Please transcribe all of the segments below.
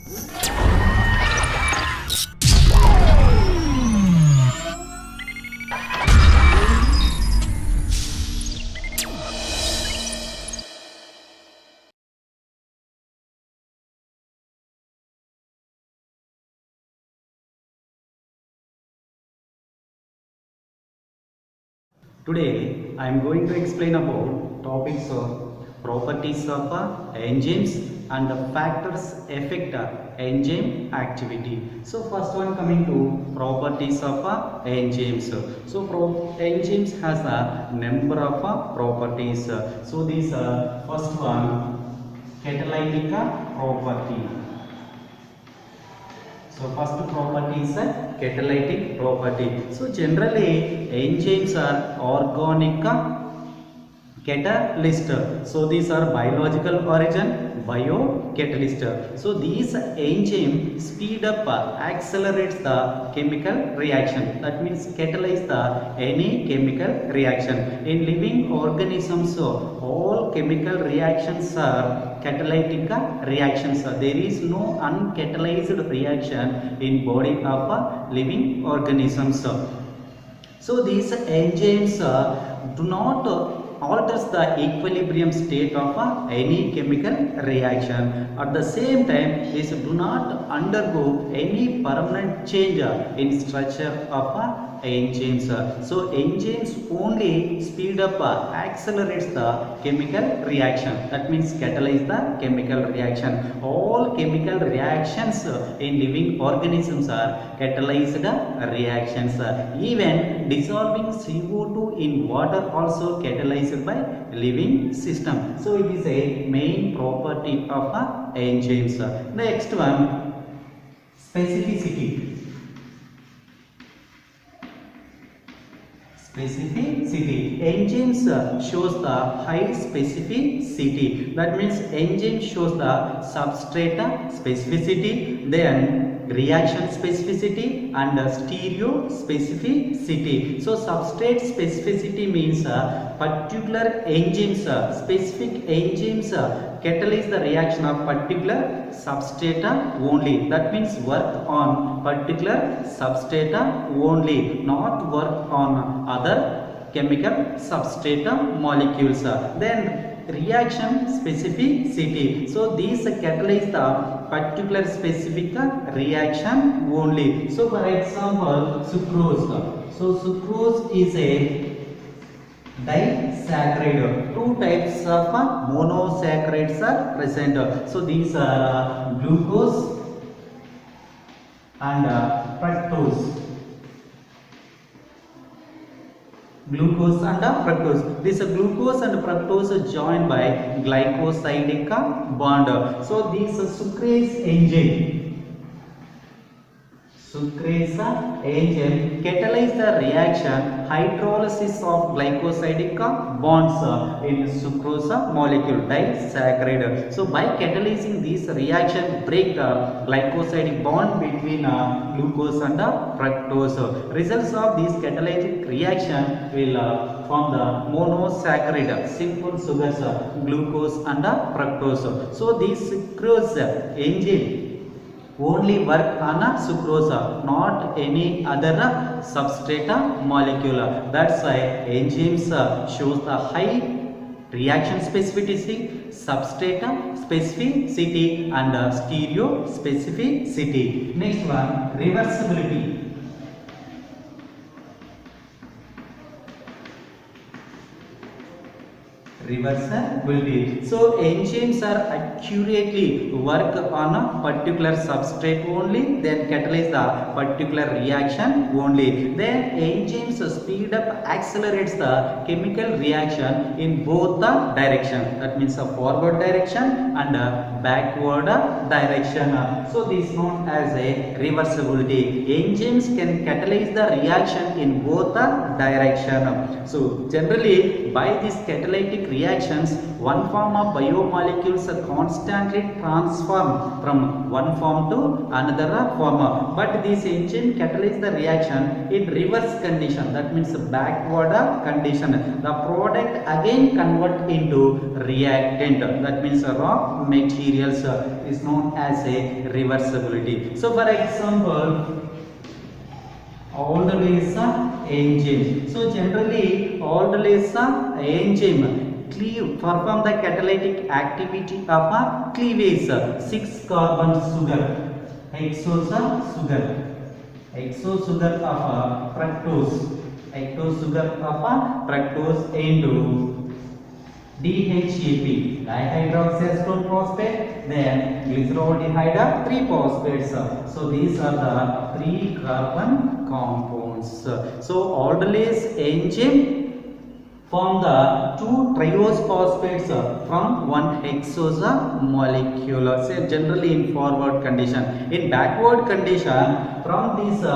Today I am going to explain about topics of properties of enzymes and the factors affect enzyme activity. So first one coming to properties of enzymes. So enzymes has a number of properties. So these first one catalytica property. So first property is a catalytic property. So generally enzymes are organic catalyst. So these are biological origin biocatalyst. So these enzyme speed up accelerates the chemical reaction. That means catalyze the any chemical reaction. In living organisms, all chemical reactions are catalytic reactions. There is no uncatalyzed reaction in body of living organisms. So these enzymes do not alters the equilibrium state of any chemical reaction. At the same time, these do not undergo any permanent change in structure of enzymes. So enzymes only speed up accelerates the chemical reaction. That means catalyze the chemical reaction. All chemical reactions in living organisms are catalyzed reactions. Even dissolving CO2 in water also catalyzed by living system. So it is a main property of enzymes. Next one, specificity. Specificity. Enzymes shows the high specificity. That means enzyme shows the substrate specificity, then reaction specificity and stereo specificity. So substrate specificity means particular enzymes, specific enzymes catalyze the reaction of particular substrate only. That means work on particular substrate only, not work on other chemical substrate molecules. Then reaction specificity. So these catalyze the particular specific reaction only. So for example, sucrose. So sucrose is a disaccharide. Two types of monosaccharides are present. So these are glucose and fructose. Glucose and fructose. This glucose and fructose are joined by glycosidic bond. So these sucrase enzyme. Sucrase enzyme catalyze the reaction hydrolysis of glycosidic bonds in sucrose molecule disaccharide. So by catalyzing this reaction, break the glycosidic bond between glucose and fructose. Results of this catalytic reaction will form the monosaccharide, simple sugars, glucose and fructose. So this sucrose enzyme only work on sucrose, not any other substrate molecule. That's why enzymes shows the high reaction specificity, substrate specificity and stereo specificity. Next one, reversibility. Reversibility. So enzymes are accurately work on a particular substrate only, then catalyze the particular reaction only. Then enzymes speed up accelerates the chemical reaction in both the direction. That means a forward direction and a backward direction. So this is known as a reversibility. Enzymes can catalyze the reaction in both the direction. So generally by this catalytic reactions, one form of biomolecules constantly transform from one form to another form. But this enzyme catalyze the reaction in reverse condition, that means backward condition. The product again convert into reactant, that means raw materials, is known as a reversibility. So for example, aldolase enzyme. So generally aldolase enzyme perform the catalytic activity of a cleavage 6 carbon sugar, hexose sugar of fructose sugar of fructose into DHEP, dihydroxyacetone phosphate, then glyceraldehyde 3 phosphates. So these are the 3 carbon compounds. So aldolase enzyme form the 2 triose phosphates from one hexose molecule. Say generally in forward condition. In backward condition, from these 2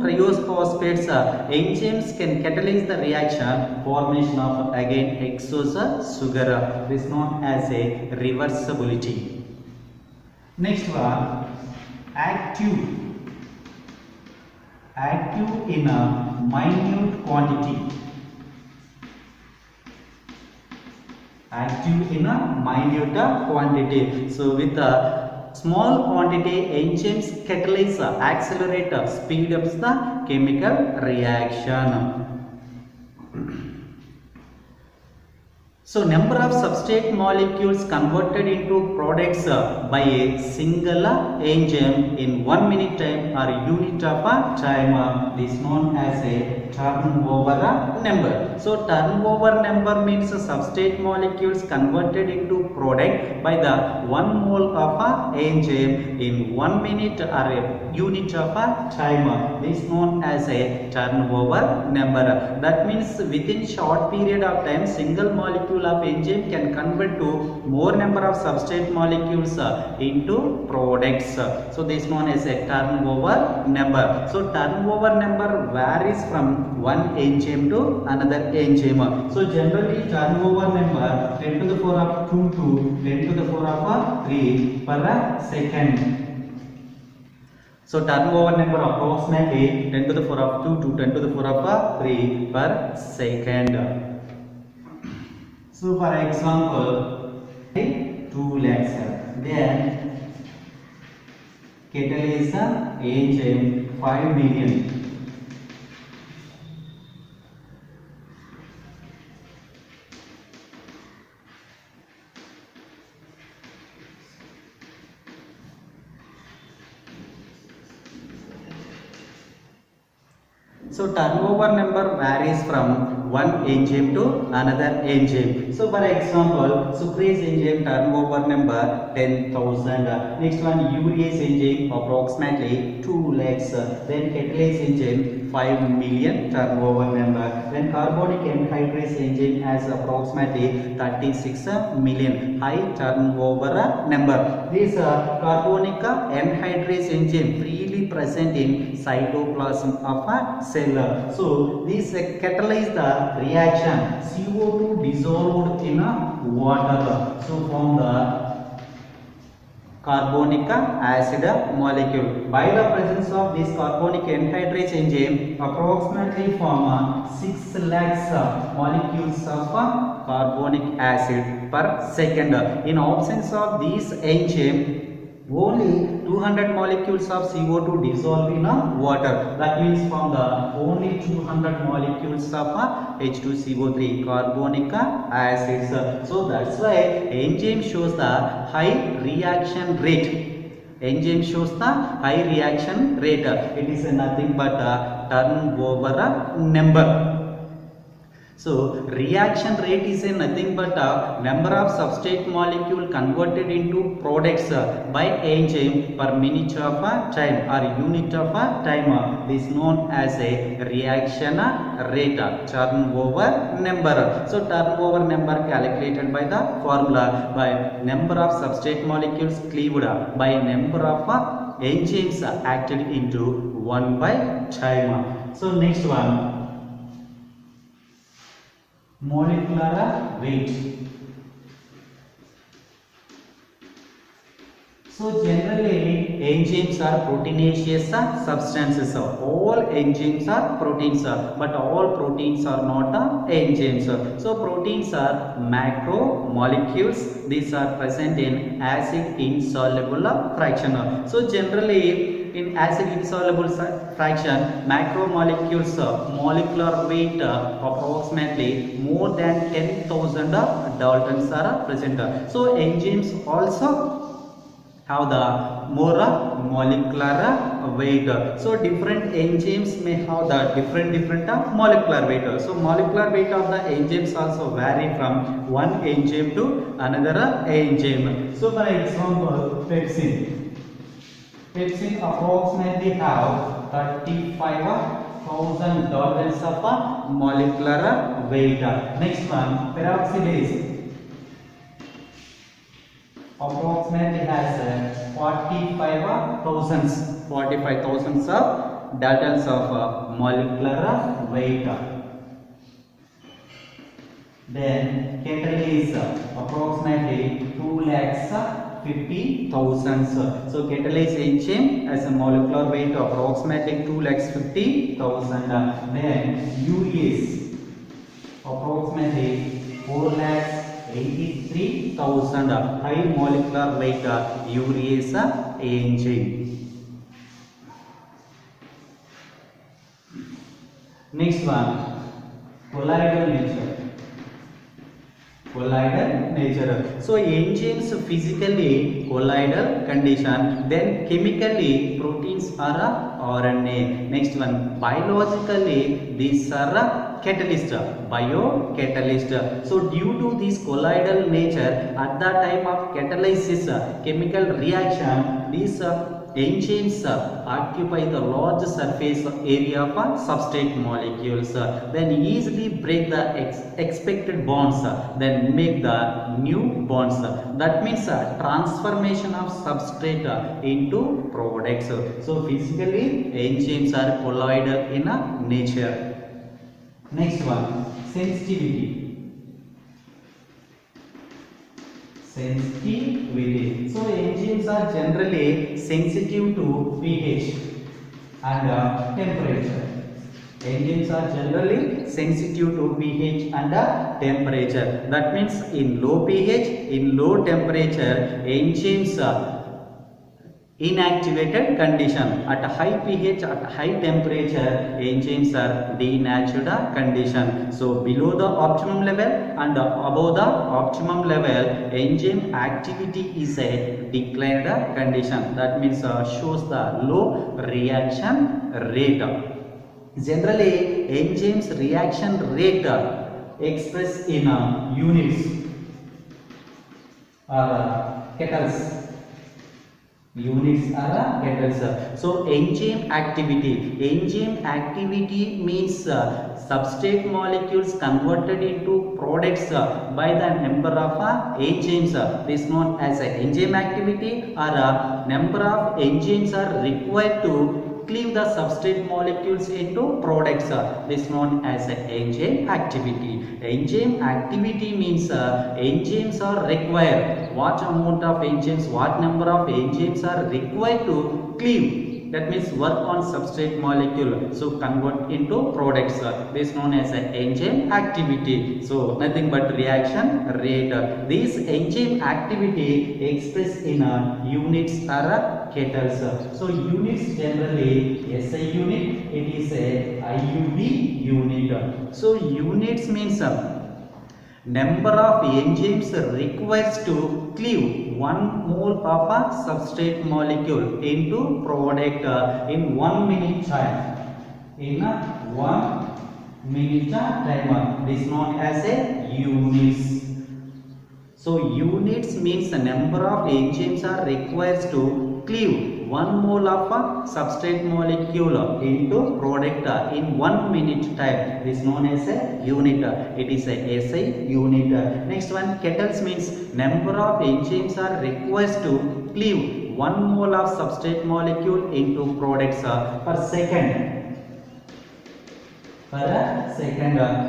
triose phosphates, enzymes can catalyze the reaction formation of again hexose sugar. This is known as a reversibility. Next one, active in a minute quantity. Active in a minute quantity. So with a small quantity, enzymes catalyze, accelerate, speed up the chemical reaction. So number of substrate molecules converted into products by a single enzyme in 1 minute time or unit of time is known as a turnover number. So turnover number means substrate molecules converted into product by the 1 mole of enzyme in 1 minute or a unit of time. This is known as a turnover number. That means within short period of time, single molecule of enzyme can convert to more number of substrate molecules into products. So this is known as a turnover number. So turnover number varies from one enzyme to another enzyme. So generally turnover number 10 to the power of 2 to 10 to the power of 3 per second. So turnover number approximately 10 to the power of 2 to 10 to the power of 3 per second. So for example, 2 lakhs, then catalyze enzyme 5 million. So turnover number varies from one enzyme to another enzyme. So for example, sucrase enzyme turnover number 10,000. Next one, urease enzyme approximately 2 lakhs. Then catalase enzyme 5 million turnover number. Then carbonic anhydrase enzyme has approximately 36 million high turnover number. This carbonic anhydrase enzyme freely present in cytoplasm of a cell. So these catalyze the reaction CO2 dissolved in water. So from the carbonic acid molecule. By the presence of this carbonic anhydrase enzyme, approximately form 6 lakhs molecules of carbonic acid per second. In absence of this enzyme, only 200 molecules of CO2 dissolve in water. That means from the only 200 molecules of H2CO3 carbonic acids. So that's why enzyme shows the high reaction rate. Enzyme shows the high reaction rate. It is nothing but a turnover number. So reaction rate is nothing but a number of substrate molecule converted into products by enzyme per minute of time or unit of time. This is known as a reaction rate, turnover number. So turnover number calculated by the formula by number of substrate molecules cleaved by number of enzymes acted into 1 by time. So next one, molecular weight. So generally enzymes are proteinaceous substances. All enzymes are proteins, but all proteins are not enzymes. So proteins are macromolecules. These are present in acid insoluble fraction. So generally in acid insoluble fraction, macromolecules molecular weight approximately more than 10,000 Daltons are present. So enzymes also have the more molecular weight. So different enzymes may have the different molecular weight. So molecular weight of the enzymes also vary from one enzyme to another enzyme. So for example, pepsin approximately have 35,000 Daltons of molecular weight. Next one, peroxidase approximately has 45,000 of Daltons of molecular weight. Then catalase approximately 2,50,000. So catalase enzyme has a molecular weight of approximately 2,50,000. Then urease approximately 4,83,000 high molecular weight urease enzyme. Next one, colloidal nature. So enzymes physically colloidal condition, then chemically proteins are RNA. Next one, biologically these are biocatalyst. So due to this colloidal nature, at the time of catalysis chemical reaction, these enzymes occupy the large surface area of substrate molecules, then easily break the expected bonds, then make the new bonds. That means transformation of substrate into products. So physically enzymes are colloidal in nature. Next one, sensitivity. So enzymes are generally sensitive to pH and temperature. Enzymes are generally sensitive to pH and temperature. That means in low pH, in low temperature, enzymes inactivated condition. At high pH, at high temperature, enzymes are denatured condition. So below the optimum level and above the optimum level, enzyme activity is a declined condition. That means shows the low reaction rate. Generally enzymes reaction rate expressed in units or kettles. Units are kettles. So enzyme activity means substrate molecules converted into products by the number of enzymes. This is known as enzyme activity, or number of enzymes are required to cleave the substrate molecules into products. This is known as enzyme activity. Enzyme activity means enzymes are required. What amount of enzymes, what number of enzymes are required to cleave, that means work on substrate molecule, so convert into products. This is known as enzyme activity. So nothing but reaction rate. This enzyme activity expressed in units or kettles. So units generally SI unit, it is a IUV unit. So units means number of enzymes requires to cleave 1 mole of a substrate molecule into product in 1 minute time. In 1 minute time, this is known as a units. So units means the number of enzymes are required to cleave 1 mole of a substrate molecule into product in 1 minute time. This is known as a unit. It is a SI unit. Next one, kettles means number of enzymes are required to cleave 1 mole of substrate molecule into products per second.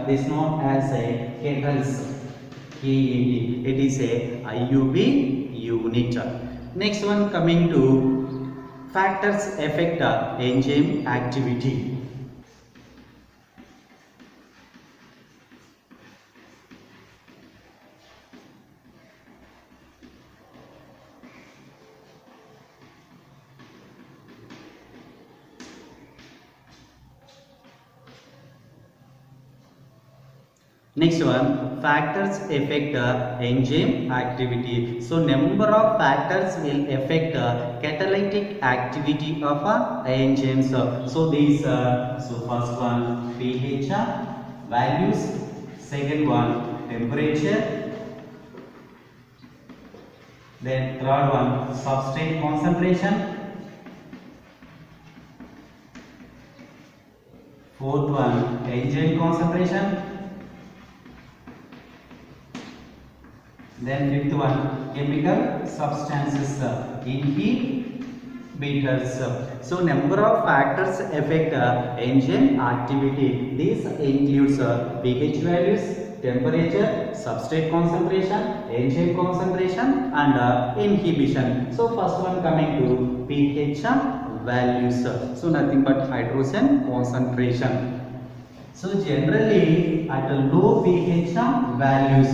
This is known as a kettles. It is a IUV unit. Next one coming to factors affect enzyme activity. Next one, factors affect enzyme activity. So number of factors will affect catalytic activity of enzymes. So these, so first one pH values, second one temperature, then third one substrate concentration, fourth one enzyme concentration. Then fifth one, chemical substances, inhibitors. So number of factors affect enzyme activity. This includes pH values, temperature, substrate concentration, enzyme concentration, and inhibition. So first one coming to pH values. So nothing but hydrogen concentration. So generally at a low pH values,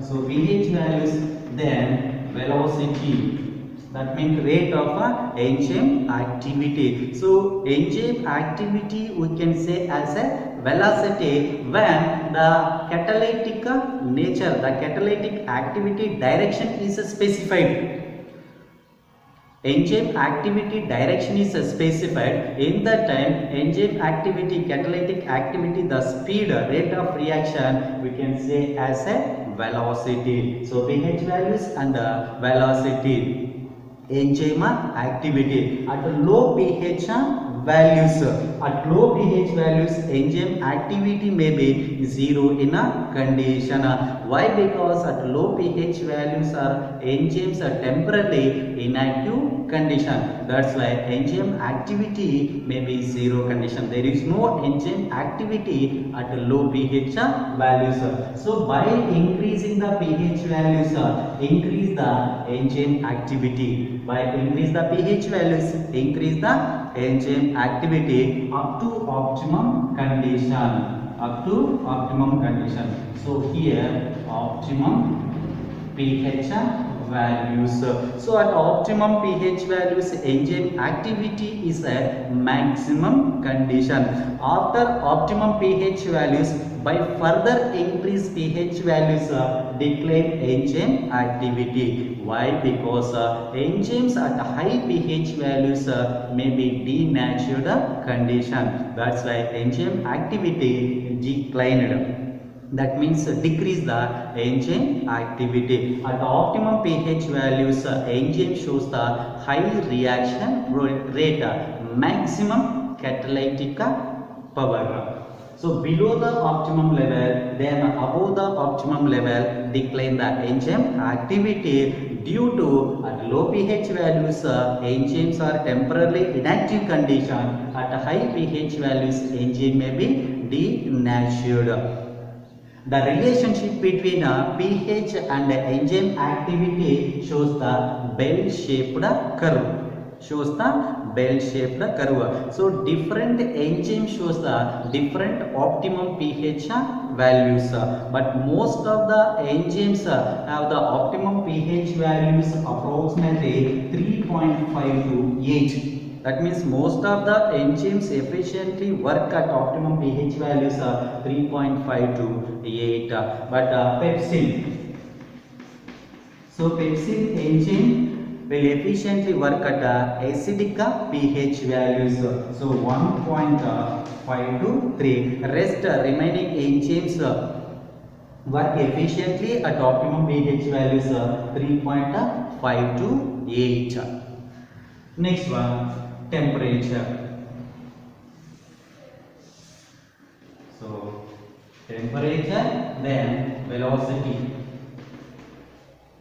so pH values, then velocity, that means rate of enzyme activity. So enzyme activity we can say as a velocity when the catalytic nature, the catalytic activity direction is specified. Enzyme activity direction is specified. In that time, enzyme activity, catalytic activity, the speed, rate of reaction we can say as a velocity. So pH values and velocity, enzyme activity at low pH values. At low pH values, enzyme activity may be zero in a condition. Why? Because at low pH values enzymes are temporarily inactive condition. That's why enzyme activity may be zero condition. There is no enzyme activity at low pH values. So by increasing the pH values, increase the enzyme activity. By increase the pH values, increase the enzyme activity up to optimum condition. Up to optimum condition. So here optimum pH values. So at optimum pH values, enzyme activity is a maximum condition. After optimum pH values, by further increase pH values, decline enzyme activity. Why? Because enzymes at high pH values may be denatured condition. That's why enzyme activity declined. That means decrease the enzyme activity. At optimum pH values, enzyme shows the high reaction rate, maximum catalytic power. So below the optimum level, then above the optimum level, decline the enzyme activity due to at low pH values, enzymes are temporarily inactive condition. At high pH values, enzyme may be denatured. The relationship between pH and enzyme activity shows the bell-shaped curve. Shows the bell-shaped curve. So different enzyme shows the different optimum pH values. But most of the enzymes have the optimum pH values approximately 3.5 to 8. That means most of the enzymes efficiently work at optimum pH values 3.5 to 8. But pepsin. So pepsin enzyme will efficiently work at acidic pH values. So 1.5 to 3. Rest remaining enzymes work efficiently at optimum pH values 3.5 to 8. Next one, temperature. So temperature, then velocity,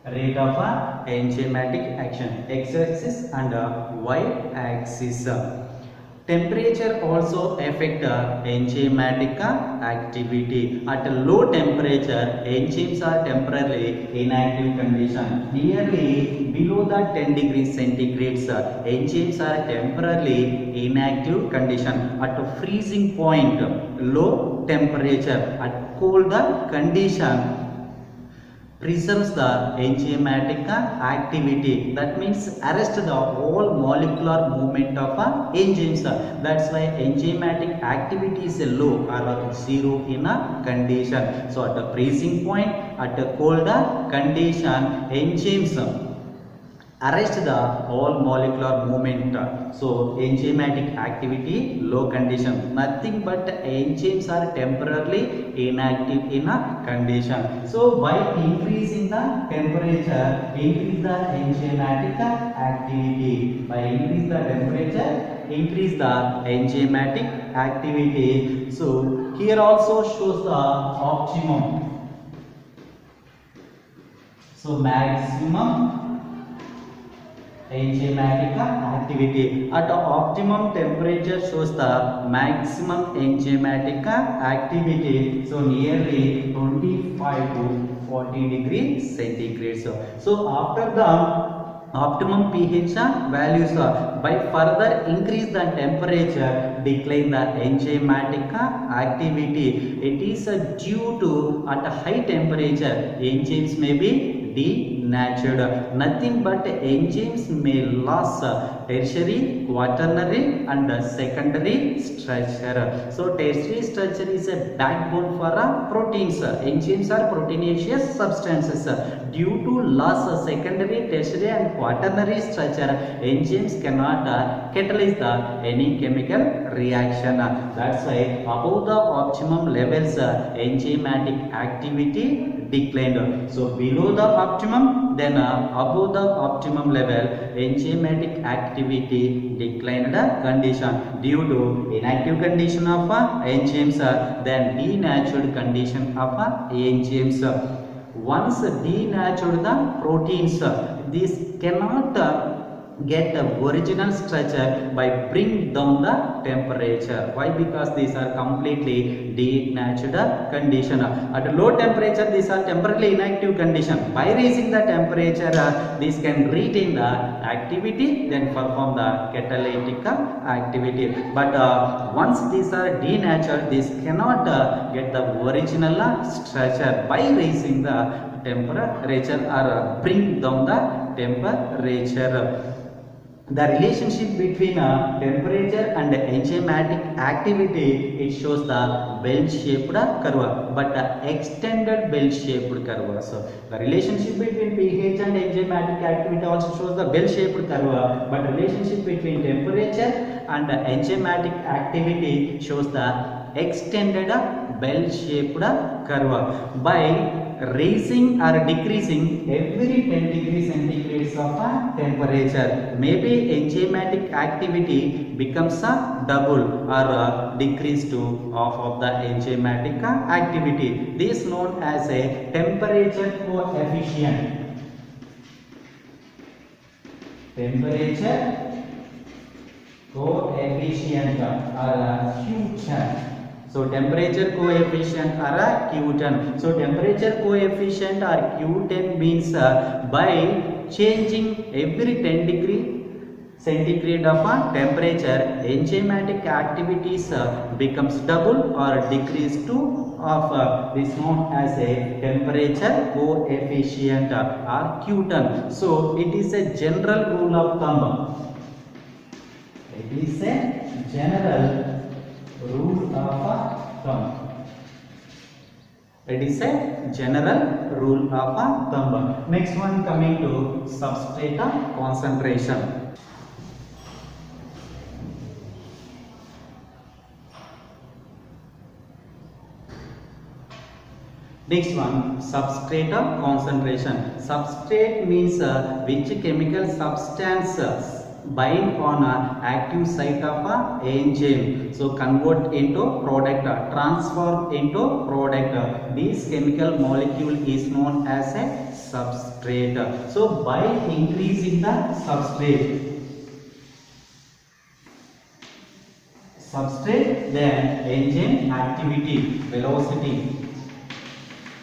rate of enzymatic action, x-axis and y-axis. Temperature also affect enzymatic activity. At a low temperature, enzymes are temporarily inactive condition. Nearly below the 10 degrees centigrade, enzymes are temporarily inactive condition. At a freezing point, low temperature. At colder condition, preserves the enzymatic activity. That means arrest the whole molecular movement of enzymes. That's why enzymatic activity is low or zero in a condition. So at the freezing point, at a colder condition, enzymes arrest the all molecular movement. So enzymatic activity low condition, nothing but enzymes are temporarily inactive in a condition. So by increasing the temperature, increase the enzymatic activity. By increase the temperature, increase the enzymatic activity. So here also shows the optimum. So maximum enzymatic activity. At optimum temperature shows the maximum enzymatic activity. So nearly 25 to 40 degrees centigrade. So after the optimum pH values, by further increase the temperature, decline the enzymatic activity. It is due to at a high temperature enzymes may be denatured. Nothing but enzymes may lose tertiary, quaternary and secondary structure. So tertiary structure is a backbone for proteins. Enzymes are proteinaceous substances. Due to loss of secondary, tertiary and quaternary structure, enzymes cannot catalyze any chemical reaction. That's why above the optimum levels, enzymatic activity declined. So below the optimum, then above the optimum level, enzymatic activity declined condition due to inactive condition of enzymes, then denatured condition of enzymes. Once denatured the proteins, these cannot get the original structure by bring down the temperature. Why? Because these are completely denatured condition. At low temperature, these are temporarily inactive condition. By raising the temperature, these can retain the activity, then perform the catalytic activity. But once these are denatured, these cannot get the original structure by raising the temperature or bring down the temperature. The relationship between temperature and enzymatic activity, it shows the bell-shaped curve, but extended bell-shaped curve. So the relationship between pH and enzymatic activity also shows the bell-shaped curve, but relationship between temperature and enzymatic activity shows the extended bell-shaped curve. By raising or decreasing every 10 degrees centigrade of temperature, maybe enzymatic activity becomes a double or decrease to half of the enzymatic activity. This is known as a temperature coefficient. Temperature coefficient or Q10. So temperature coefficient or Q10. So temperature coefficient or Q10 means by changing every 10 degree centigrade of temperature, enzymatic activities becomes double or decrease to half. This is known as a temperature coefficient or Q10. So it is a general rule of thumb. It is a general rule of thumb. It is a general rule of thumb. Next one, coming to substrate concentration. Next one, substrate concentration. Substrate means which chemical substance bind on active site of enzyme, so convert into product, transform into product. This chemical molecule is known as a substrate. So by increasing the substrate, substrate, then enzyme activity, velocity.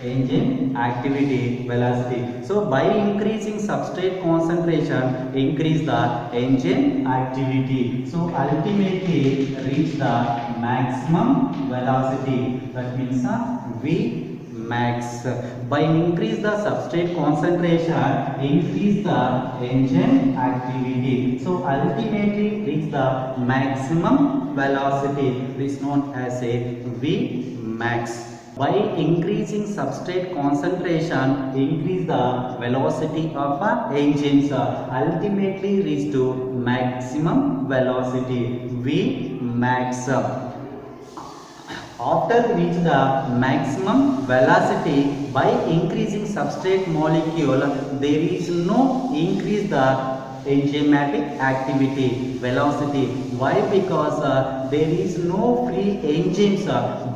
Enzyme activity, velocity. So by increasing substrate concentration, increase the enzyme activity. So ultimately reach the maximum velocity. That means V max. By increase the substrate concentration, increase the enzyme activity. So ultimately reach the maximum velocity. This is known as a V max. By increasing substrate concentration, increase the velocity of enzymes. Ultimately reach to maximum velocity V max. After reach the maximum velocity, by increasing substrate molecule, there is no increase the enzymatic activity, velocity. Why? Because there is no free enzymes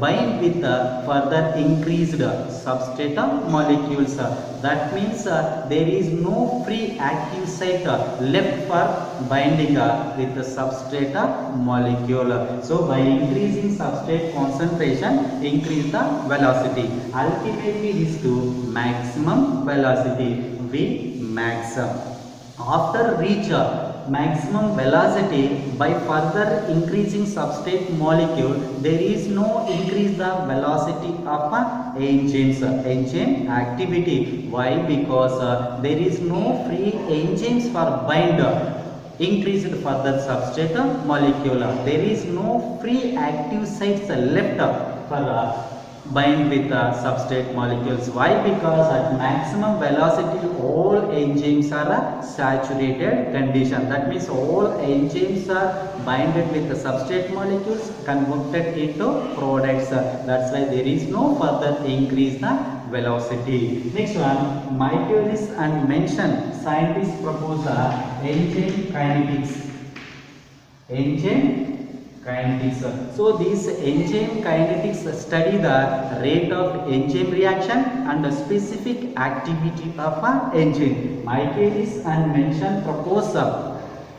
bind with further increased substrate molecules. That means there is no free active site left for binding with the substrate molecule. So by increasing substrate concentration, increase the velocity. Ultimately reach to maximum velocity V max. After reach maximum velocity, by further increasing substrate molecule, there is no increase the velocity of enzymes, enzyme activity. Why? Because there is no free enzymes for bind increased further substrate molecule. There is no free active sites left for bind with substrate molecules. Why? Because at maximum velocity all enzymes are saturated condition. That means all enzymes are binded with the substrate molecules, converted into products. That's why there is no further increase the velocity. Next one, Michaelis and Mention scientists propose enzyme kinetics. Enzyme kinetics. So these enzyme kinetics study the rate of enzyme reaction and the specific activity of an enzyme. Michaelis and Mention propose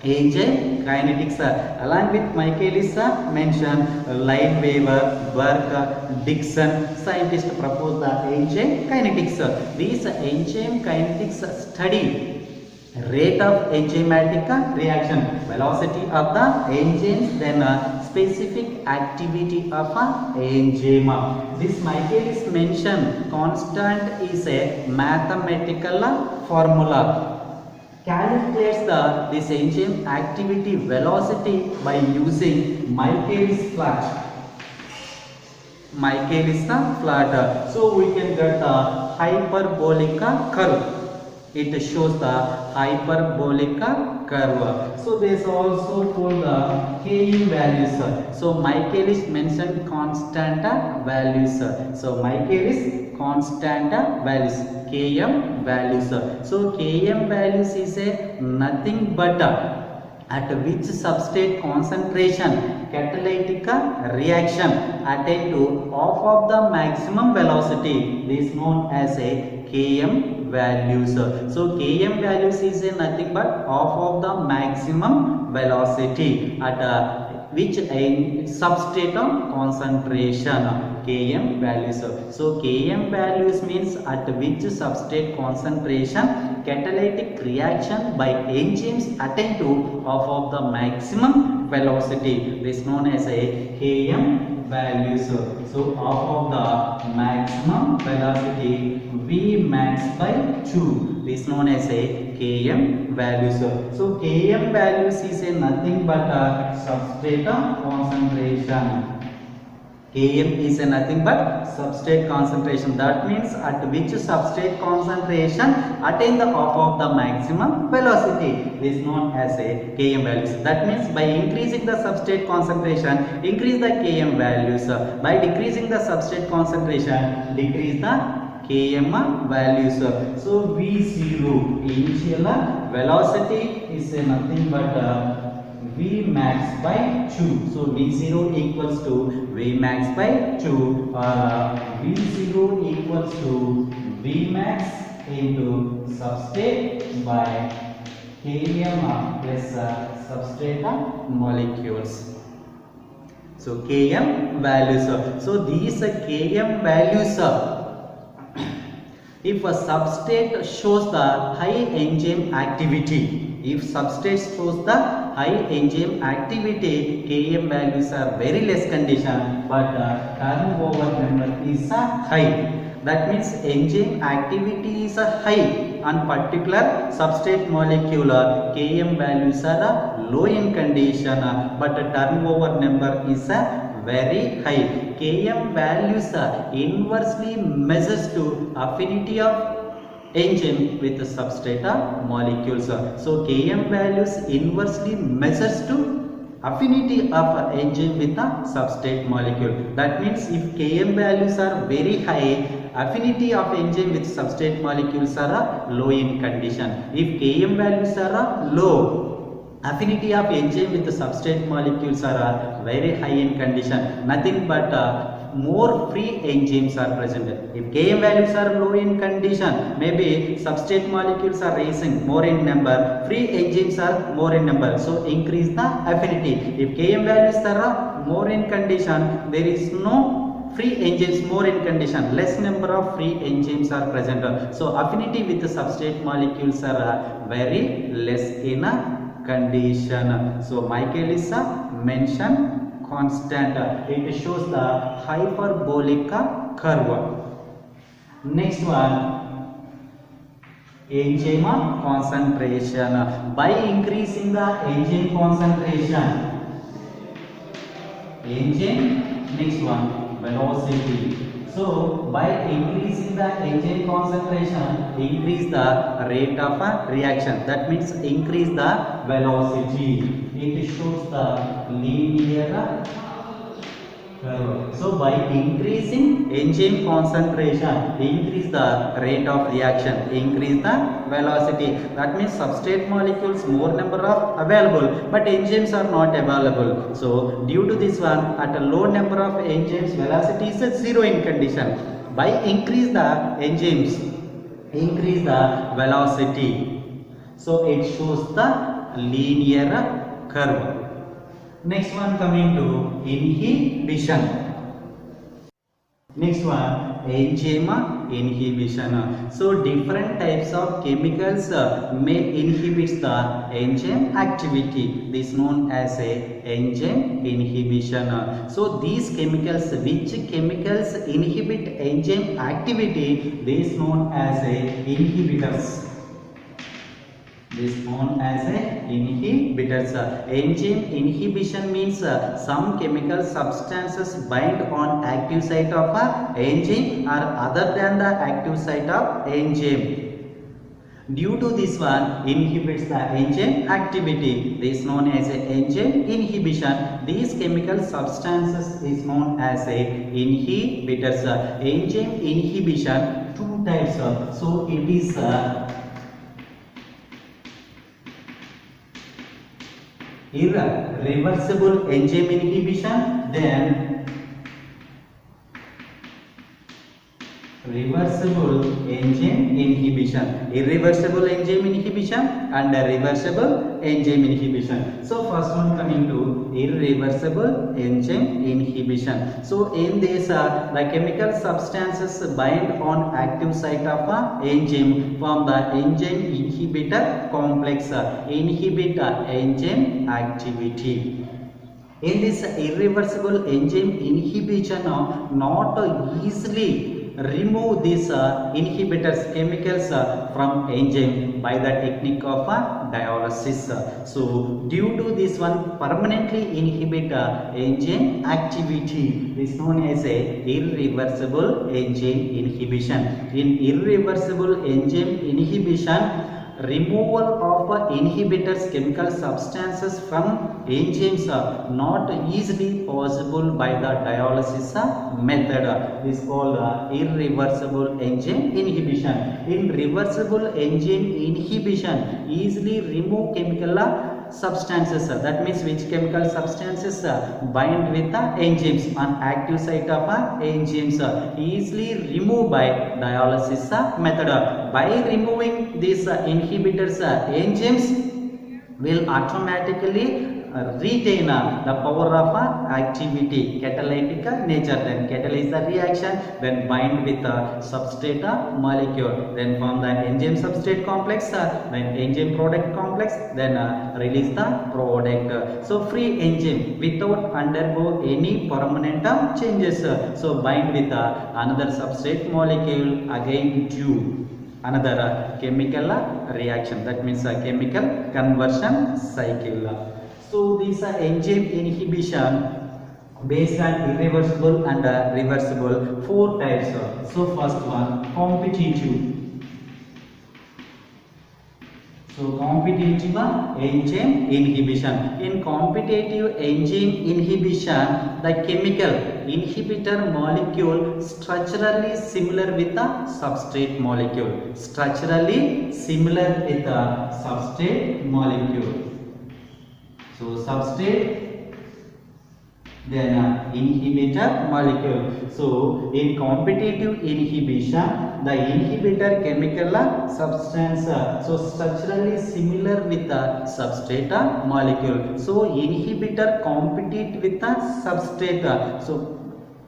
enzyme kinetics. Along with Michaelis, Mention, Lineweaver, Burke, Dixon, scientists propose the enzyme kinetics. These enzyme kinetics study rate of enzymatic reaction, velocity of the enzymes, then specific activity of an enzyme. This Michaelis Mention constant is a mathematical formula. Calculates this enzyme activity velocity by using Michaelis plot. Michaelis plot. So we can get a hyperbolic curve. It shows the hyperbolic curve. So there is also told the Km values. So Michaelis mentioned constant values. So Michaelis constant values, Km values. So Km values is a nothing but at which substrate concentration Catalytica reaction attain to half of the maximum velocity. This is known as a Km values. So Km values is a nothing but half of the maximum velocity at which a substrate concentration. Km values. So Km values means at which substrate concentration catalytic reaction by enzymes attain to half of the maximum velocity. This is known as a Km values. So half of the maximum velocity V max by 2. This is known as a Km values. So Km values is a nothing but a substrate concentration. Km is a nothing but substrate concentration. That means at which substrate concentration attain the half of the maximum velocity. This is known as a Km values. That means by increasing the substrate concentration, increase the Km values. By decreasing the substrate concentration, decrease the Km values. So V0 initial velocity is a nothing but V max by 2. So V0 equals to V max by 2 or V0 equals to V max into substrate by Km plus substrate molecules. So Km values. So these Km values, if a substrate shows the high enzyme activity, if substrate shows the high enzyme activity, Km values are very less condition, but turnover number is high. That means enzyme activity is high on particular substrate molecule, Km values are low in condition, but turnover number is very high. Km values inversely measures to affinity of enzyme with the substrate molecules. So Km values inversely measures to affinity of enzyme with the substrate molecule. That means if Km values are very high, affinity of enzyme with substrate molecules are low in condition. If Km values are low, affinity of enzyme with the substrate molecules are very high in condition. Nothing but more free enzymes are present. If Km values are low in condition, maybe substrate molecules are rising more in number, free enzymes are more in number, so increase the affinity. If Km values are more in condition, there is no free enzymes more in condition, less number of free enzymes are present, so affinity with the substrate molecules are very less in a condition. So Michaelis mention constant, it shows the hyperbolic curve. Next one, enzyme concentration. By increasing the enzyme concentration, enzyme, next one, velocity. So by increasing the enzyme concentration, increase the rate of reaction. That means increase the velocity. It shows the linear curve. So by increasing enzyme concentration, increase the rate of reaction, increase the velocity. That means substrate molecules more number of available, but enzymes are not available. So due to this one, at a low number of enzymes, velocity is at zero in condition. By increase the enzymes, increase the velocity. So it shows the linear curve. Next one, coming to inhibition. Next one, enzyme inhibition. So different types of chemicals may inhibit the enzyme activity. This is known as a enzyme inhibition. So these chemicals, which chemicals inhibit enzyme activity, this is known as a inhibitors. This is known as a inhibitors. Enzyme inhibition means some chemical substances bind on active site of a enzyme or other than the active site of enzyme. Due to this one, inhibits the enzyme activity. This is known as a enzyme inhibition. These chemical substances is known as a inhibitors. Enzyme inhibition, two types of. So it is irreversible enzyme inhibition, then reversible enzyme inhibition. Irreversible enzyme inhibition and reversible enzyme inhibition. So first one, coming to irreversible enzyme inhibition. So in this the chemical substances bind on active site of a enzyme from the enzyme inhibitor complex, inhibit enzyme activity. In this irreversible enzyme inhibition, not easily remove these inhibitors chemicals from enzyme by the technique of dialysis. So due to this one, permanently inhibit enzyme activity. This is known as a irreversible enzyme inhibition. In irreversible enzyme inhibition, removal of inhibitors chemical substances from enzymes are not easily possible by the dialysis method. This is called irreversible enzyme inhibition. In reversible enzyme inhibition, easily remove chemical substances. That means which chemical substances bind with the enzymes on active site of enzymes, easily removed by dialysis method. By removing these inhibitors, enzymes will automatically retain the power of activity, catalytic nature. Then catalyze the reaction, then bind with the substrate molecule, then form the enzyme substrate complex, then enzyme product complex, then release the product. So free enzyme without undergo any permanent changes. So bind with another substrate molecule again due another chemical reaction, that means a chemical conversion cycle. So these are enzyme inhibition based on irreversible and reversible, four types. So first one, competitive. So competitive enzyme inhibition. In competitive enzyme inhibition, the chemical inhibitor molecule structurally similar with the substrate molecule. Structurally similar with the substrate molecule. So substrate, then inhibitor molecule. So in competitive inhibition, the inhibitor chemical substance so structurally similar with the substrate molecule. So inhibitor compete with the substrate. So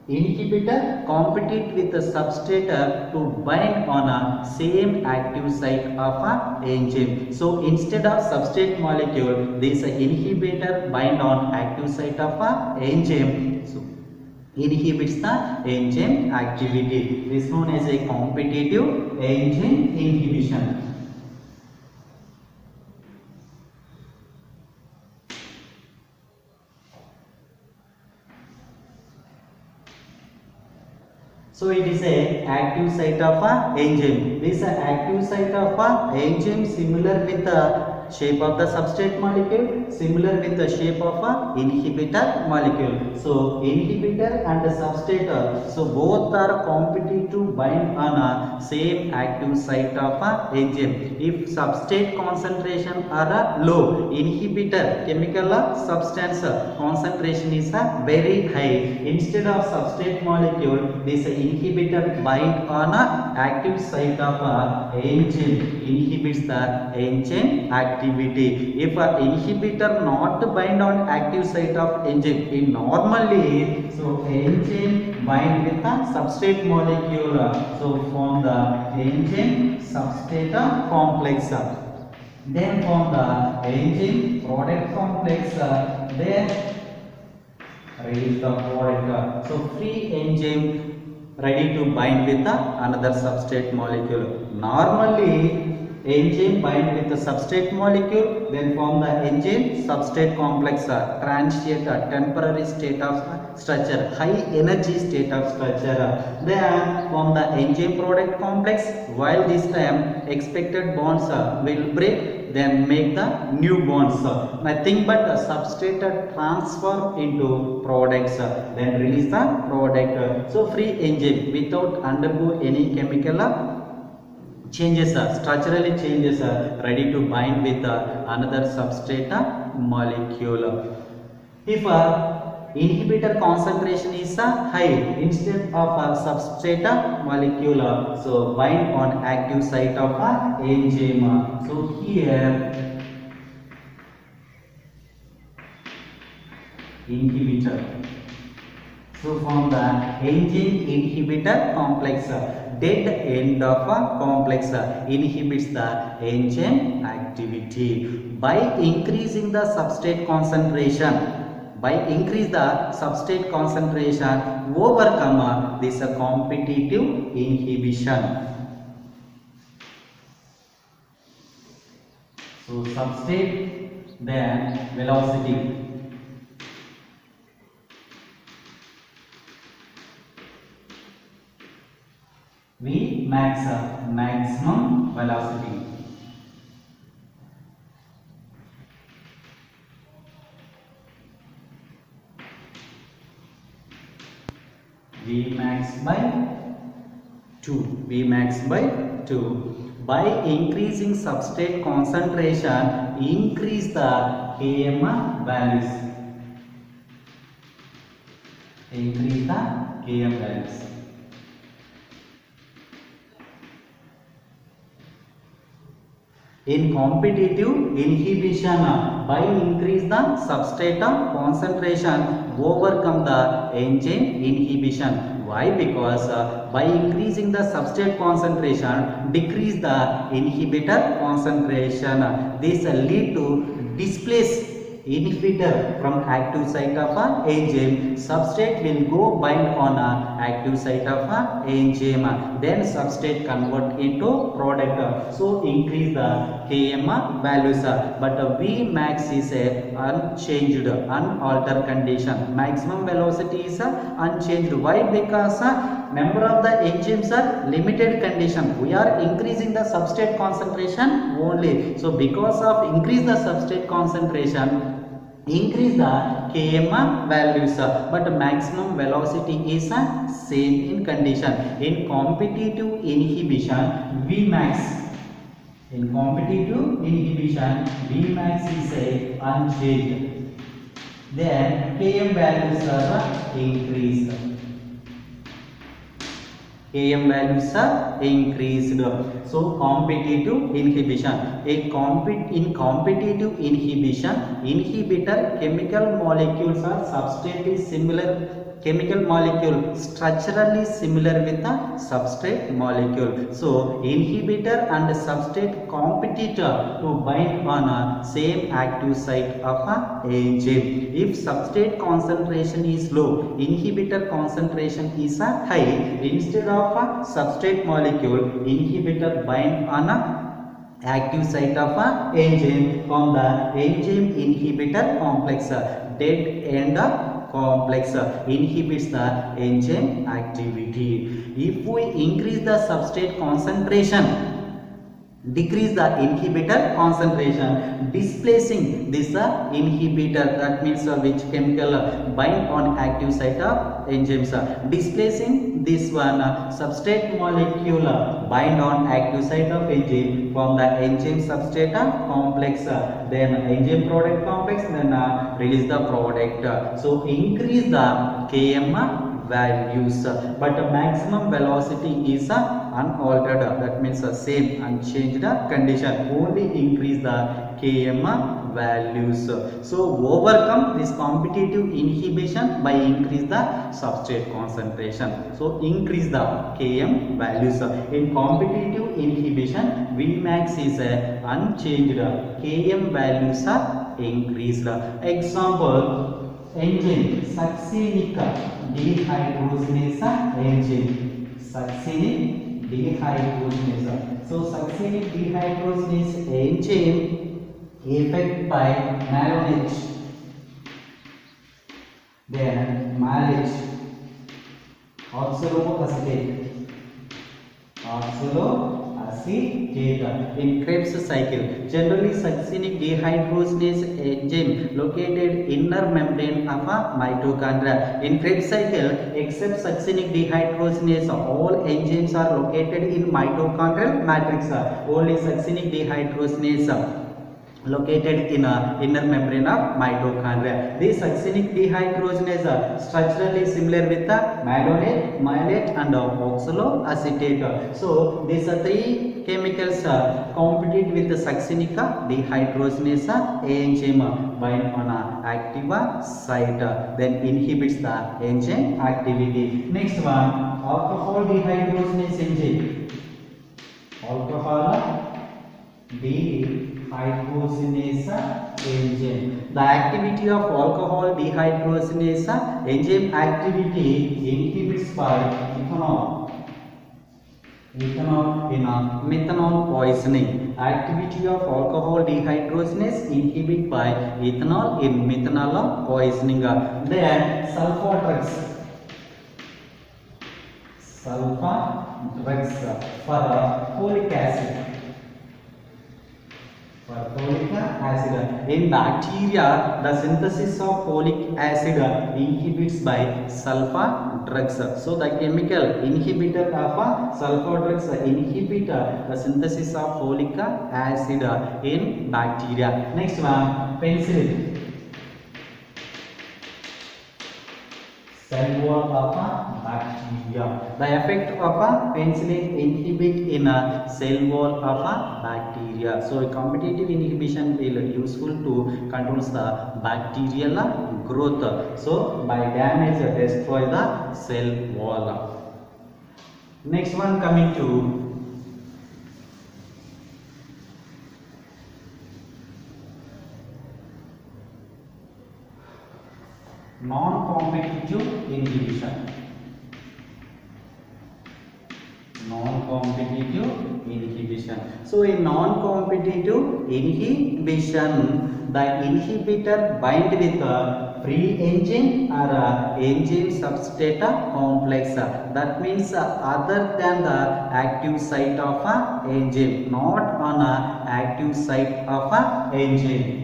inhibitor compete with the substrate to bind on a same active site of a enzyme. So instead of substrate molecule, this inhibitor bind on active site of a enzyme. So inhibits the enzyme activity. This is known as a competitive enzyme inhibition. So it is a active site of a enzyme. This active site of a enzyme similar with the shape of the substrate molecule, similar with the shape of a inhibitor molecule. So inhibitor and the substrate, so both are competing to bind on a same active site of a enzyme. If substrate concentration are low, inhibitor chemical substance concentration is very high. Instead of substrate molecule, this inhibitor bind on a active site of a enzyme, inhibits the enzyme activity. If a inhibitor not bind on active site of enzyme, in normally, so enzyme bind with the substrate molecule, so form the enzyme substrate complex, then form the enzyme product complex, then release the product. So free enzyme ready to bind with another substrate molecule. Normally enzyme bind with the substrate molecule, then form the enzyme substrate complex, transient temporary state of structure, high energy state of structure, then form the enzyme product complex. While this time expected bonds will break, then make the new bonds, nothing but substrate transform into products, then release the product. So free enzyme without undergo any chemical changes, structurally changes, ready to bind with another substrate molecule. If inhibitor concentration is high, instead of a substrate molecule, so bind on active site of enzyme. So here inhibitor, so from the enzyme inhibitor complex, dead end of a complex inhibits the enzyme activity by increasing the substrate concentration. By increase the substrate concentration, overcome this competitive inhibition. So substrate, then velocity. V max, maximum velocity. V max by 2. V max by 2. By increasing substrate concentration, increase the Km values. Increase the Km values. In competitive inhibition, by increase the substrate concentration, overcome the enzyme inhibition. Why? Because by increasing the substrate concentration, decrease the inhibitor concentration. This lead to displace inhibitor from active site of a enzyme. Substrate will go bind on a active site of a enzyme. Then substrate convert into product. So increase the Km values. But V max is a unchanged, unaltered condition. Maximum velocity is unchanged. Why? Because number of the enzymes are limited condition. We are increasing the substrate concentration only. So because of increase the substrate concentration, increase the Km values, but maximum velocity is same in condition. In competitive inhibition, Vmax. In competitive inhibition, Vmax is a unchanged. Then Km values are increased. Km values are increased. So competitive inhibition. In competitive inhibition, inhibitor chemical molecules are substantially similar. Chemical molecule structurally similar with the substrate molecule. So inhibitor and substrate compete to bind on a same active site of a enzyme. If substrate concentration is low, inhibitor concentration is high. Instead of a substrate molecule, inhibitor bind on a active site of a enzyme from the enzyme inhibitor complex. Dead end complex inhibits the enzyme activity. If we increase the substrate concentration, decrease the inhibitor concentration, displacing this inhibitor, that means which chemical bind on active site of enzymes, displacing this one substrate molecule bind on active site of enzyme from the enzyme substrate complex, then enzyme product complex, then release the product. So increase the Km values, but maximum velocity is unaltered, that means same unchanged condition, only increase the Km values. So overcome this competitive inhibition by increase the substrate concentration. So increase the Km values. In competitive inhibition, Vmax is unchanged, Km values are increased. Example, enzyme succinic dehydrogenase enzyme. Succinic dehydrogenase. So succinic dehydrogenase enzyme affected by malonate, then malate, oxaloacetate, in Krebs cycle. Generally, succinic dehydrogenase enzyme located inner membrane of a mitochondria. In Krebs cycle, except succinic dehydrogenase, all enzymes are located in mitochondrial matrix. Only succinic dehydrogenase located in inner membrane of mitochondria. This succinic dehydrogenase structurally similar with the malate and oxaloacetate. So these three chemicals compete with the succinic dehydrogenase enzyme bind on a active site, then inhibits the enzyme activity. Next one, alcohol dehydrogenase enzyme. Alcohol dehydrogenase enzyme. The activity of alcohol dehydrogenase enzyme activity inhibits by ethanol in methanol poisoning. Activity of alcohol dehydrogenase inhibit by ethanol in methanol poisoning. Then sulfodrixa for folic acid. In bacteria, the synthesis of folic acid inhibits by sulfodrixa. So the chemical inhibitor of sulfodrixa inhibit the synthesis of folic acid in bacteria. Next one, penicillin. cell wall of a bacteria. The effect of a penicillin inhibit in a cell wall of a bacteria. So competitive inhibition will useful to control the bacterial growth. So by damage destroy the cell wall. Next one coming to non-competitive inhibition. Non-competitive inhibition. So in non-competitive inhibition, the inhibitor bind with a free enzyme or a enzyme substrate complex. That means other than the active site of a enzyme, not on a active site of a enzyme.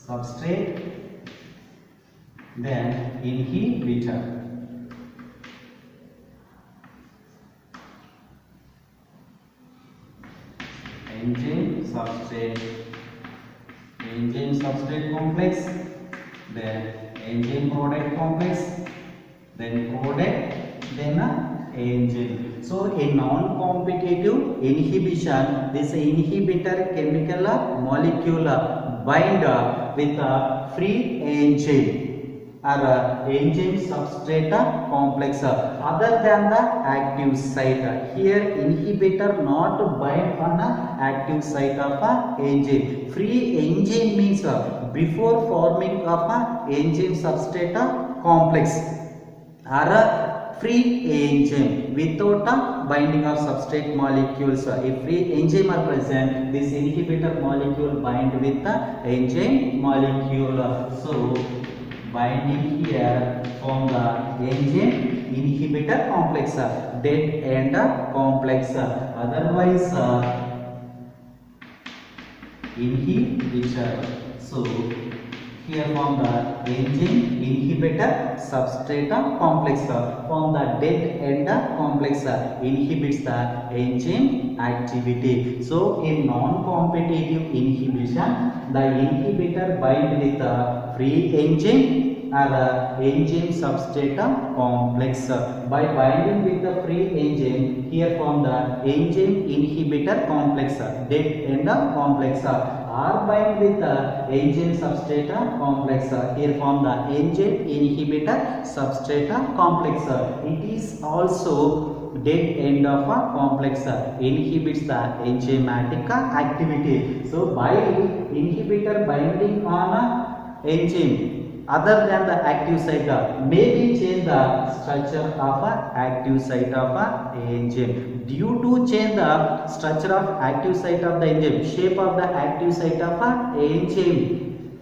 Substrate, then inhibitor. Enzyme substrate complex, then enzyme product complex, then product, then enzyme. So in non-competitive inhibition, this inhibitor chemical molecule bind with a free enzyme or enzyme substrate complex other than the active site. Here inhibitor not bind on the active site of a enzyme. Free enzyme means before forming of a enzyme substrate complex or free enzyme without a binding of substrate molecules. If free enzyme are present, this inhibitor molecule bind with the enzyme molecule. So binding here from the enzyme inhibitor complex, dead end complex, otherwise inhibitor. So here from the enzyme inhibitor substrate complex, from the dead end complex inhibits the enzyme activity. So in non-competitive inhibition, the inhibitor bind with the free enzyme or enzyme substrate complex. By binding with the free enzyme, here from the enzyme inhibitor complex, dead end complex, are bind with the enzyme substrate complex, here from the enzyme inhibitor substrate complex. It is also dead end of a complex, inhibits the enzymatic activity. So by inhibitor binding on a enzyme other than the active site, maybe change the structure of a active site of a enzyme. Due to change the structure of active site of the enzyme, shape of the active site of a enzyme,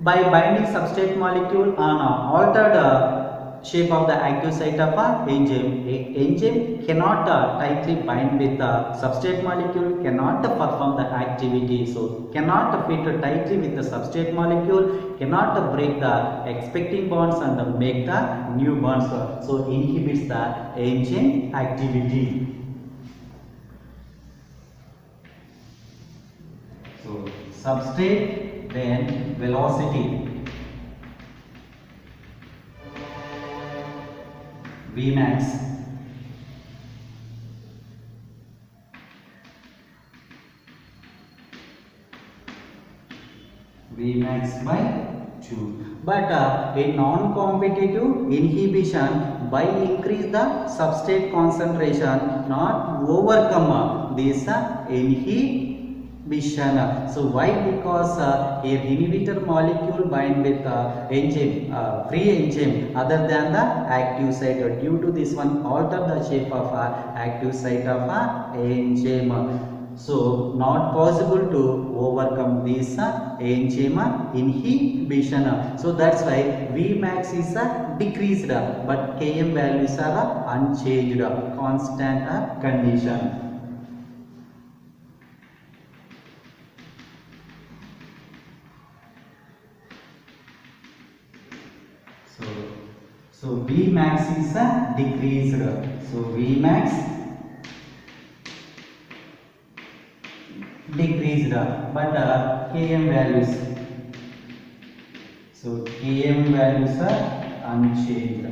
by binding substrate molecule on altered shape of the active site of a enzyme cannot tightly bind with the substrate molecule, cannot perform the activity. So cannot fit tightly with the substrate molecule, cannot break the expecting bonds and make the new bonds. So inhibits the enzyme activity. So substrate, then velocity. Vmax. Vmax by 2. But in non-competitive inhibition, by increase the substrate concentration, not overcome this inhibition. So why? Because here inhibitor molecule bind with enzyme, free enzyme other than the active site. Due to this one, alter the shape of active site of enzyme. So not possible to overcome this enzyme inhibition. So that's why Vmax is decreased, but Km values are unchanged, constant condition. So Vmax is decreased. So Vmax decreased, but Km values. So Km values are unchanged.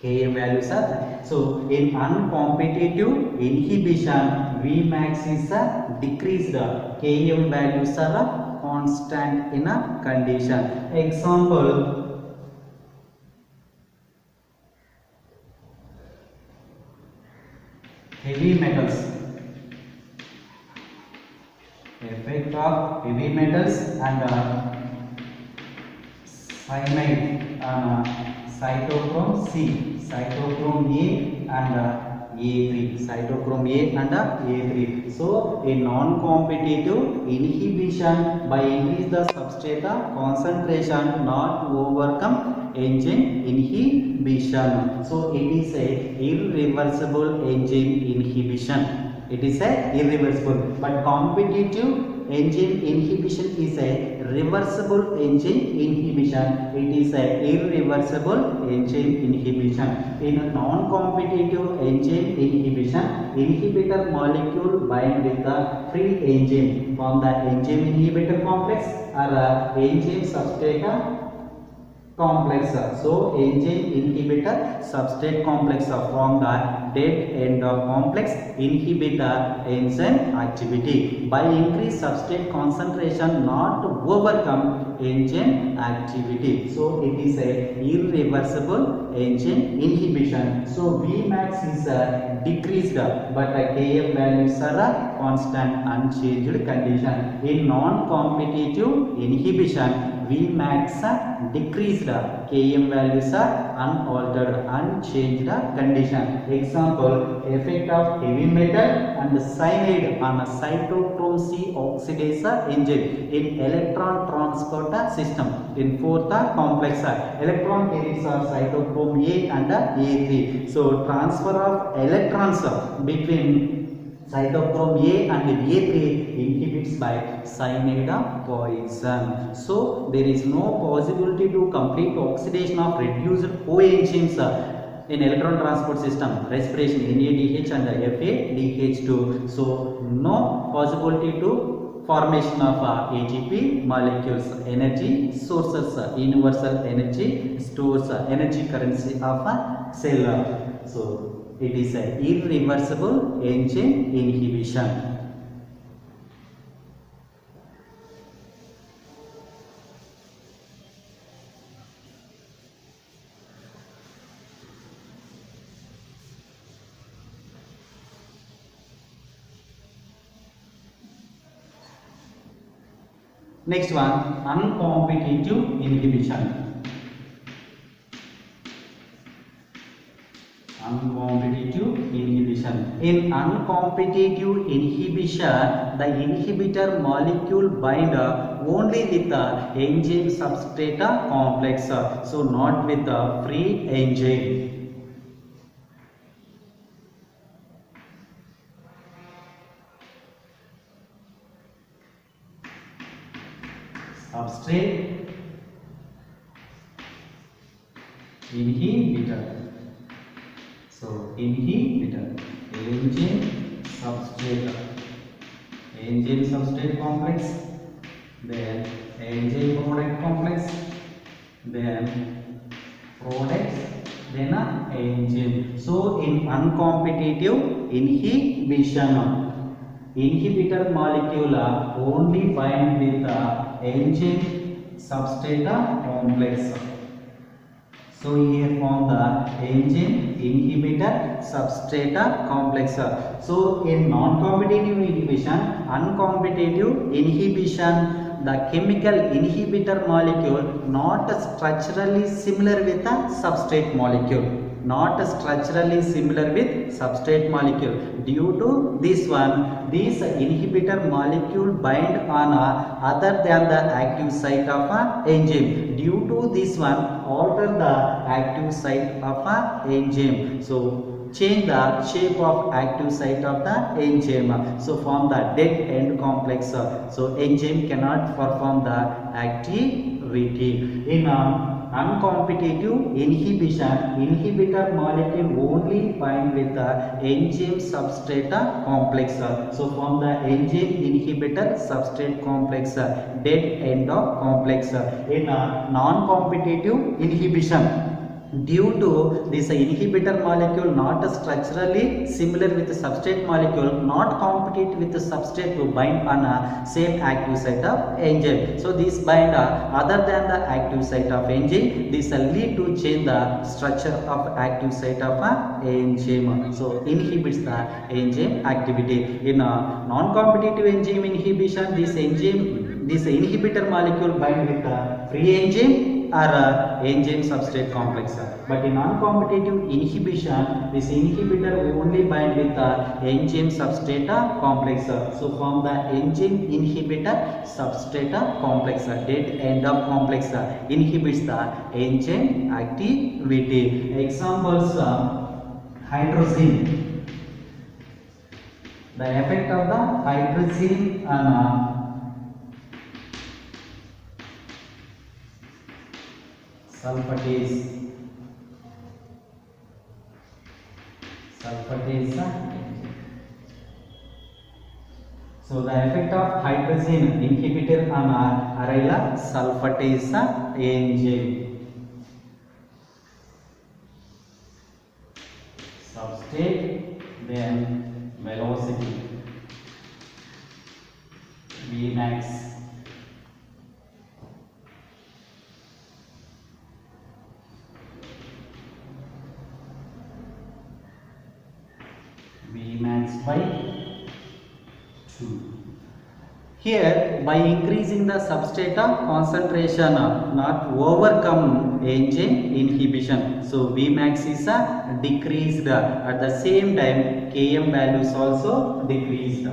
Km values are so in uncompetitive inhibition Vmax is decreased. Km values are constant in a condition. Example, heavy metals. Effect of heavy metals and cyanide on cytochrome C, cytochrome A and A3, cytochrome A and A3. So a non-competitive inhibition by increase the substrate concentration not to overcome enzyme inhibition. So it is a irreversible enzyme inhibition. It is a irreversible, but competitive enzyme inhibition is a reversible enzyme inhibition. It is a irreversible enzyme inhibition. In a non-competitive enzyme inhibition, inhibitor molecule bind with the free enzyme from the enzyme inhibitor complex or enzyme substrate complex. So enzyme inhibitor substrate complex from the dead end complex inhibitor enzyme activity by increased substrate concentration not to overcome enzyme activity. So it is a irreversible enzyme inhibition. So Vmax is decreased, but Km values are constant unchanged condition. In non-competitive inhibition Vmax decreased, Km values are unaltered, unchanged condition. Example, effect of heavy metal and cyanide on a cytochrome C oxidase enzyme in electron transport system. In fourth complex, electron carriers are cytochrome A and A3. So transfer of electrons between cytochrome A and A3 inhibits by cyanide poison. So there is no possibility to complete oxidation of reduced coenzymes in electron transport system, respiration NADH and FADH2. So no possibility to formation of ATP molecules. Energy sources, universal energy stores, energy currency of cell. So it is an irreversible enzyme inhibition. Next one, uncompetitive inhibition. Uncompetitive inhibition. In uncompetitive inhibition, the inhibitor molecule bind only with the enzyme substrate complex, so not with the free enzyme. Substrate inhibitor. So inhibitor, enzyme substrate complex, then enzyme product complex, then products, then enzyme. So in uncompetitive inhibition, inhibitor molecule only bind with the enzyme substrate complex. So here form the enzyme inhibitor substrate complex. So in non-competitive inhibition, uncompetitive inhibition, the chemical inhibitor molecule not structurally similar with the substrate molecule. Not structurally similar with substrate molecule. Due to this one, this inhibitor molecule bind on other than the active site of enzyme. Due to this one, alter the active site of enzyme. So change the shape of active site of the enzyme. So form the dead end complex. So enzyme cannot perform the activity. In Uncompetitive inhibition, inhibitor molecule only bind with the enzyme substrate complex. So from the enzyme inhibitor substrate complex, dead end of complex. In non-competitive inhibition, due to this inhibitor molecule not structurally similar with the substrate molecule, not compete with the substrate to bind on a same active site of enzyme. So this bind other than the active site of enzyme, this lead to change the structure of active site of enzyme. So inhibits the enzyme activity. In non-competitive enzyme inhibition, this inhibitor molecule bind with the free enzyme or enzyme substrate complex. But in non-competitive inhibition, this inhibitor only bind with the enzyme substrate complex. So from the enzyme inhibitor substrate complex, dead end of complex, inhibits the enzyme activity. Examples: hydrazine. The effect of the hydrazine on sulfatase. So the effect of hydrazine inhibitor on aryl sulfatase enzyme. Substrate, then velocity, Vmax. Vmax by 2. Here, by increasing the substrate concentration, not overcome enzyme inhibition. So Vmax is decreased. At the same time, Km values also decreased.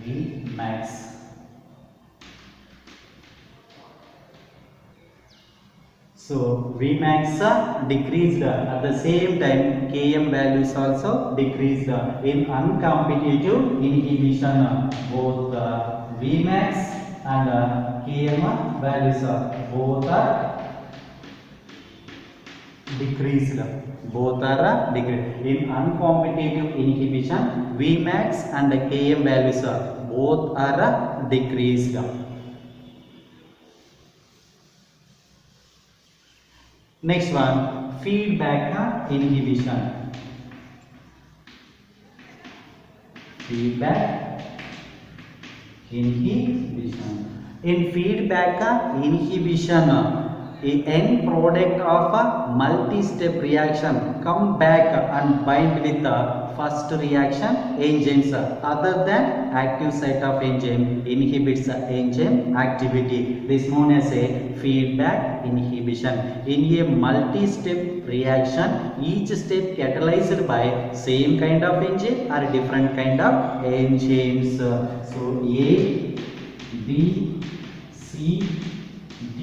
Vmax. So Vmax decreased, at the same time Km values also decreased. In uncompetitive inhibition, both Vmax and Km values both are decreased. In uncompetitive inhibition, Vmax and Km values both are decreased. Next one, feedback inhibition. In feedback inhibition, a end product of a multi-step reaction come back and bind with the first reaction enzymes other than active site of enzyme, inhibits enzyme activity. This is known as a feedback inhibition. In a multi-step reaction, each step catalyzed by same kind of enzyme or different kind of enzymes. So A, B, C, D,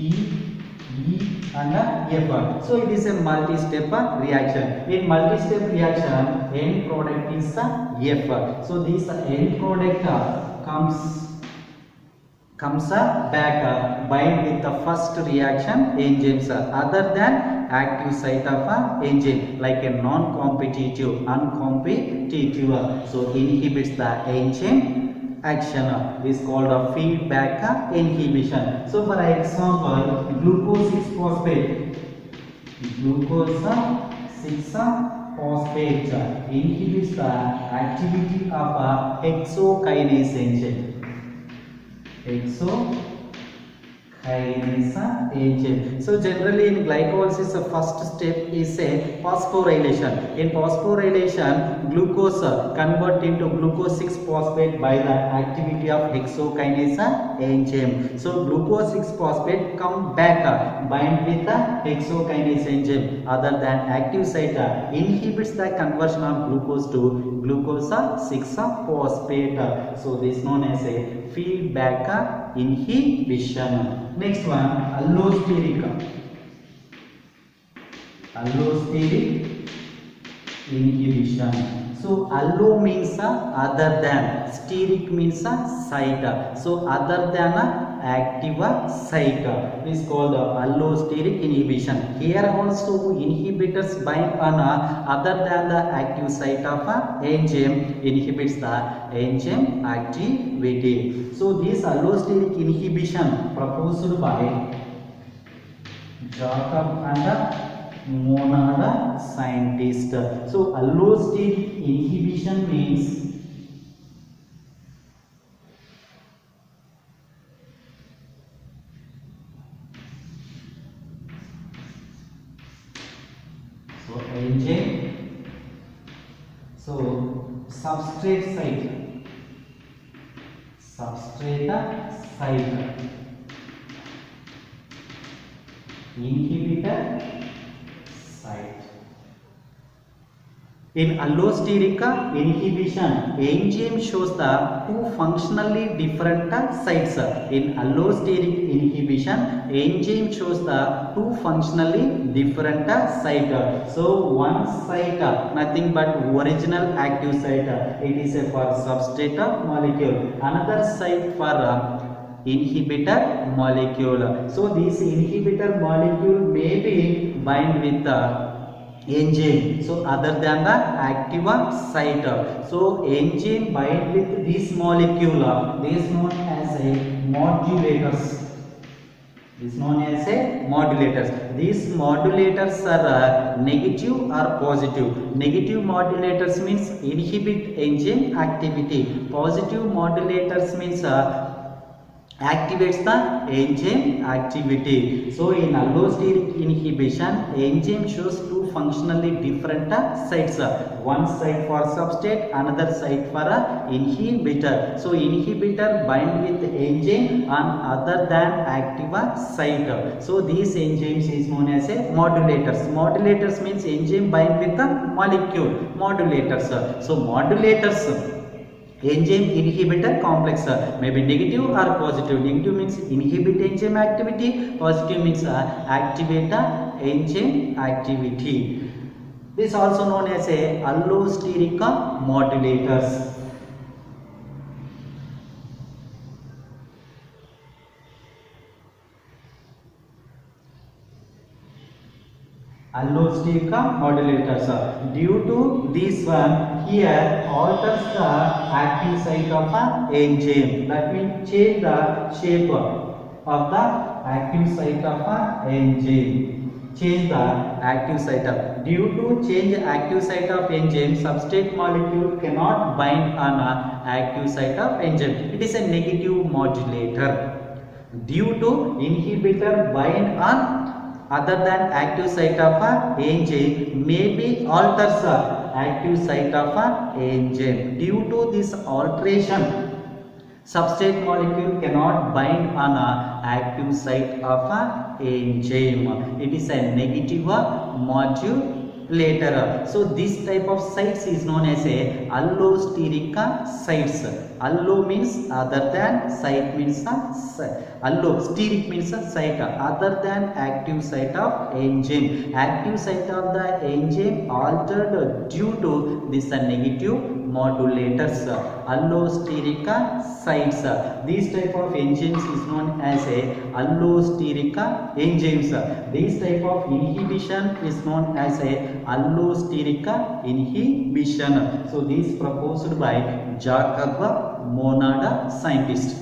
E and F. So it is a multi-step reaction. In multi-step reaction, end product is F. So this end product comes back bind with the first reaction enzymes other than active site of enzyme, like a non-competitive, uncompetitive. So inhibits the enzyme action is called a feedback inhibition. So for example, glucose 6-phosphate inhibits the activity of a hexokinase enzyme. So generally in glycolysis, the first step is a phosphorylation. In phosphorylation, glucose convert into glucose 6-phosphate by the activity of hexokinase enzyme. So glucose 6-phosphate come back bind with the hexokinase enzyme other than active site, inhibits the conversion of glucose to glucose 6-phosphate. So this is known as a feedback inhibition. Next one, allosteric inhibition. So allo means other than, steric means site. So other than active site is called allosteric inhibition. Here also inhibitors bind on other than the active site of enzyme, inhibits the enzyme activity. So this allosteric inhibition proposed by Jacob and Monada scientist. So allosteric inhibition means enzyme, so substrate site, inhibitor site. In allosteric inhibition, enzyme shows the two functionally different sites. In allosteric inhibition, enzyme shows the two functionally different sites. So one site, nothing but original active site. It is for substrate molecule. Another site for inhibitor molecule. So this inhibitor molecule may be bind with the enzyme, so other than the active site. So enzyme bind with this molecule, this is known as a modulators. This is known as a modulators. These modulators are negative or positive. Negative modulators means inhibit enzyme activity. Positive modulators means activates the enzyme activity. So in allosteric inhibition, enzyme shows two functionally different sites. One site for substrate, another site for inhibitor. So inhibitor bind with enzyme on other than active site. So these enzymes is known as a modulators. Modulators means enzyme bind with the molecule. Modulators. So modulators, enzyme inhibitor complex may be negative or positive. Negative means inhibit enzyme activity, positive means activate the enzyme activity. This is also known as a allosteric modulators. Allosteric modulators. Due to this one, here alters the active site of an enzyme. That means change the shape of the active site of an enzyme. Change the active site of. Due to change active site of enzyme, substrate molecule cannot bind on active site of enzyme. It is a negative modulator. Due to inhibitor bind on other than active site of a enzyme, maybe alters active site of a enzyme. Due to this alteration, substrate molecule cannot bind on a active site of a enzyme. It is a negative modulator. So this type of sites is known as a allosteric sites. Allo means other than, site means allosteric means site other than active site of enzyme. Active site of the enzyme altered due to this negative modulators. Allosteric sites. These type of enzymes is known as a allosteric enzymes. This type of inhibition is known as a allosteric inhibition. So this proposed by Jacob Monada scientist.